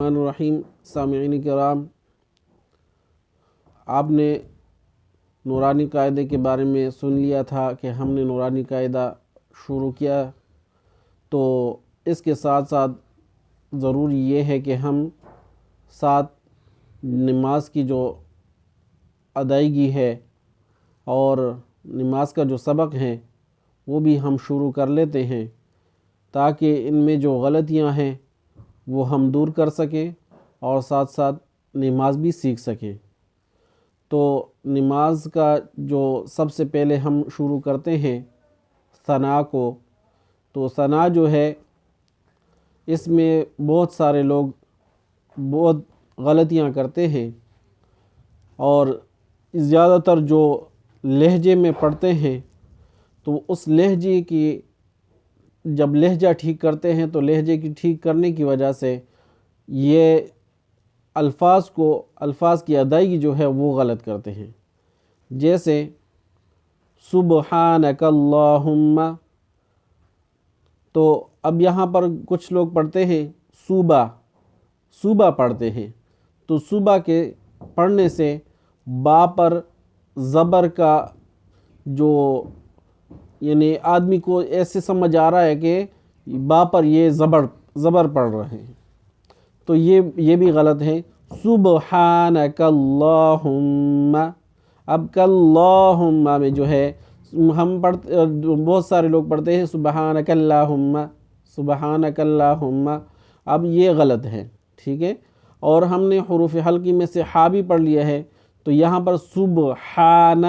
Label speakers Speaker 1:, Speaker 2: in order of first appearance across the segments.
Speaker 1: الرحمن الرحیم سامعین کرام، آپ نے نورانی قاعدے کے بارے میں سن لیا تھا کہ ہم نے نورانی قاعدہ شروع کیا، تو اس کے ساتھ ساتھ ضروری یہ ہے کہ ہم ساتھ نماز کی جو ادائیگی ہے اور نماز کا جو سبق ہے وہ بھی ہم شروع کر لیتے ہیں، تاکہ ان میں جو غلطیاں ہیں وہ ہم دور کر سکیں اور ساتھ ساتھ نماز بھی سیکھ سکیں۔ تو نماز کا جو سب سے پہلے ہم شروع کرتے ہیں ثنا کو، تو ثنا جو ہے اس میں بہت سارے لوگ بہت غلطیاں کرتے ہیں، اور زیادہ تر جو لہجے میں پڑھتے ہیں تو اس لہجے کی جب لہجہ ٹھیک کرتے ہیں تو لہجے کی ٹھیک کرنے کی وجہ سے یہ الفاظ کی ادائیگی جو ہے وہ غلط کرتے ہیں۔ جیسے سبحانک اللہم، تو اب یہاں پر کچھ لوگ پڑھتے ہیں صوبہ پڑھتے ہیں، تو صوبہ کے پڑھنے سے با پر زبر کا جو یعنی آدمی کو ایسے سمجھ آ رہا ہے کہ با پر یہ زبر پڑھ رہے ہیں، تو یہ بھی غلط ہے۔ سبحانک اللہم، اب کاللہم میں جو ہے ہم بہت سارے لوگ پڑھتے ہیں سبحانک اللہم، اب یہ غلط ہے، ٹھیک ہے۔ اور ہم نے حروف حلقی میں سے ہا بھی پڑھ لیا ہے، تو یہاں پر سبحان،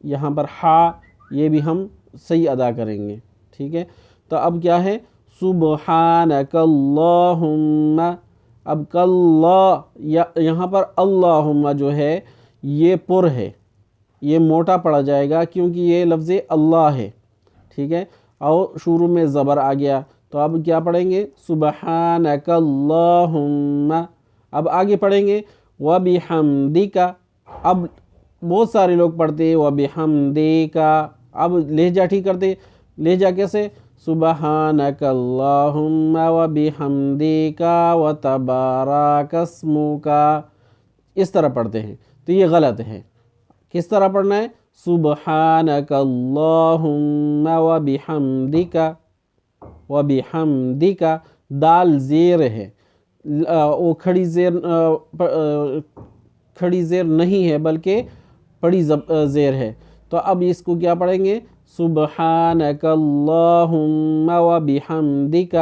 Speaker 1: یہاں پر ہا، یہ بھی ہم صحیح ادا کریں گے، ٹھیک ہے۔ تو اب کیا ہے سبحانک اللہم، اب یہاں پر اللہم جو ہے یہ پر ہے، یہ موٹا پڑا جائے گا کیونکہ یہ لفظ اللہ ہے، ٹھیک ہے، اور شروع میں زبر آ گیا، تو اب کیا پڑھیں گے سبحانک اللہم۔ اب آگے پڑھیں گے وبحمدک، اب بہت سارے لوگ پڑھتے ہیں وبحمدک، اب لہجہ ٹھیک کرتے، لہجہ کیسے سبحانک اللہم وبحمدک وتبارک اسمک، اس طرح پڑھتے ہیں، تو یہ غلط ہے۔ کس طرح پڑھنا ہے سبحانک اللہم وبحمدک، دال زیر ہے، وہ کھڑی زیر نہیں ہے بلکہ بڑی زیر ہے، تو اب اس کو کیا پڑھیں گے سبحانک اللہم وبحمدک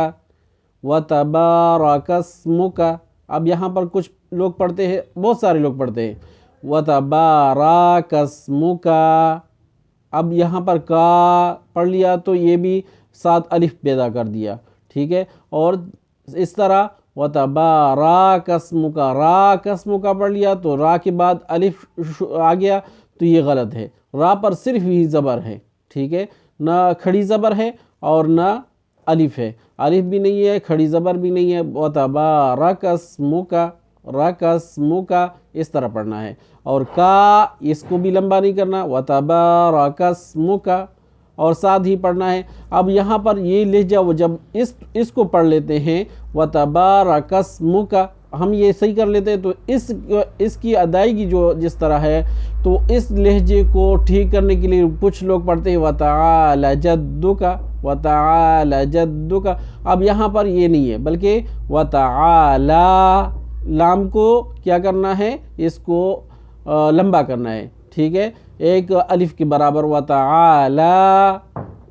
Speaker 1: وتبارک اسمک۔ اب یہاں پر کچھ لوگ پڑھتے ہیں، بہت سارے لوگ پڑھتے ہیں وتبارک اسمک، اب یہاں پر کا پڑھ لیا تو یہ بھی ساتھ الف پیدا کر دیا، ٹھیک ہے، اور اس طرح وتبارک اسمک، را اسمک پڑھ لیا تو را کے بعد الف آ گیا، تو یہ غلط ہے، را پر صرف ہی زبر ہے، ٹھیک ہے، نہ کھڑی زبر ہے اور نہ الف ہے، الف بھی نہیں ہے کھڑی زبر بھی نہیں ہے، وتبارک اسمک، رک اسمک، اس طرح پڑھنا ہے، اور کا اس کو بھی لمبا نہیں کرنا وتبارک اسمک، اور ساتھ ہی پڑھنا ہے۔ اب یہاں پر یہ لہجہ وہ جب اس کو پڑھ لیتے ہیں وتبارک اسمک، ہم یہ صحیح کر لیتے ہیں، تو اس کی ادائیگی جو جس طرح ہے، تو اس لہجے کو ٹھیک کرنے کے لیے کچھ لوگ پڑھتے ہیں وتعال جدک، وتعال جدک، اب یہاں پر یہ نہیں ہے بلکہ وتعالی، لام کو کیا کرنا ہے اس کو لمبا کرنا ہے، ٹھیک ہے، ایک الف کے برابر وتعالی،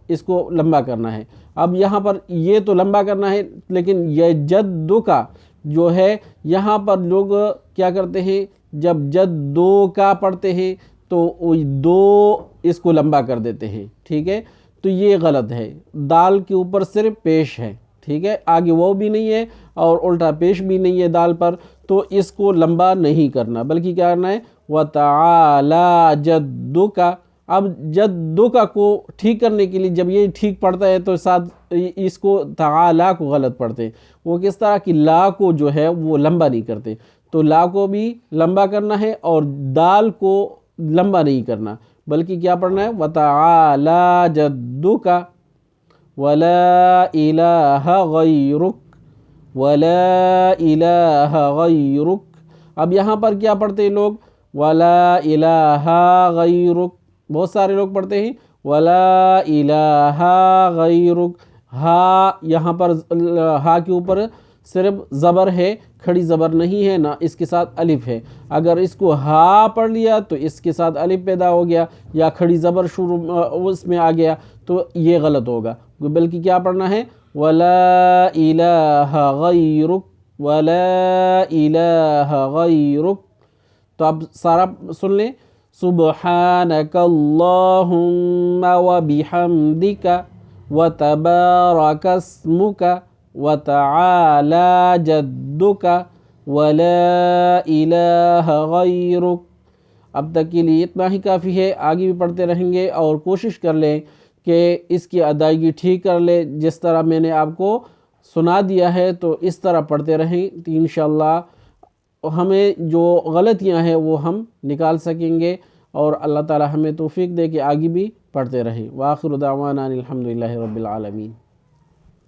Speaker 1: اس کو لمبا کرنا ہے۔ اب یہاں پر یہ تو لمبا کرنا ہے، لیکن یہ جدو کا جو ہے یہاں پر لوگ کیا کرتے ہیں جب جدو کا پڑھتے ہیں تو دو اس کو لمبا کر دیتے ہیں، ٹھیک ہے، تو یہ غلط ہے، دال کے اوپر صرف پیش ہے، ٹھیک ہے، آگے وہ بھی نہیں ہے اور الٹا پیش بھی نہیں ہے دال پر، تو اس کو لمبا نہیں کرنا بلکہ کیا کرنا ہے وتعالی جدک۔ اب جدک کو ٹھیک کرنے کے لیے جب یہ ٹھیک پڑھتا ہے تو ساتھ اس کو تعالی کو غلط پڑھتے ہیں، وہ کس طرح کی لا کو جو ہے وہ لمبا نہیں کرتے، تو لا کو بھی لمبا کرنا ہے اور دال کو لمبا نہیں کرنا بلکہ کیا پڑھنا ہے وتعالی جدک ولا الہ غیرک، ولا الہ غیرک. اب یہاں پر کیا پڑھتے ہیں لوگ؟ ولا الہ غیرک. بہت سارے لوگ پڑھتے ہیں ولا الہ غیرک. ہا یہاں پر ہا کے اوپر صرف زبر ہے، کھڑی زبر نہیں ہے، نہ اس کے ساتھ الف ہے. اگر اس کو ہا پڑھ لیا تو اس کے ساتھ الف پیدا ہو گیا یا کھڑی زبر شروع اس میں آ گیا تو یہ غلط ہوگا، بلکہ کیا پڑھنا ہے؟ ولا الہ غیرک، ولا الہ غیرک. تو اب سارا سن لیں. سبحانک اللہم وبحمدک وتبارک اسمک وتعالی جدک ولا الہ غیرک. اب تک کے لیے اتنا ہی کافی ہے، آگے بھی پڑھتے رہیں گے اور کوشش کر لیں کہ اس کی ادائیگی ٹھیک کر لیں. جس طرح میں نے آپ کو سنا دیا ہے تو اس طرح پڑھتے رہیں تو انشاءاللہ ہمیں جو غلطیاں ہیں وہ ہم نکال سکیں گے، اور اللہ تعالی ہمیں توفیق دے کہ آگے بھی پڑھتے رہیں. وآخر دعوانا الحمدللہ رب العالمین.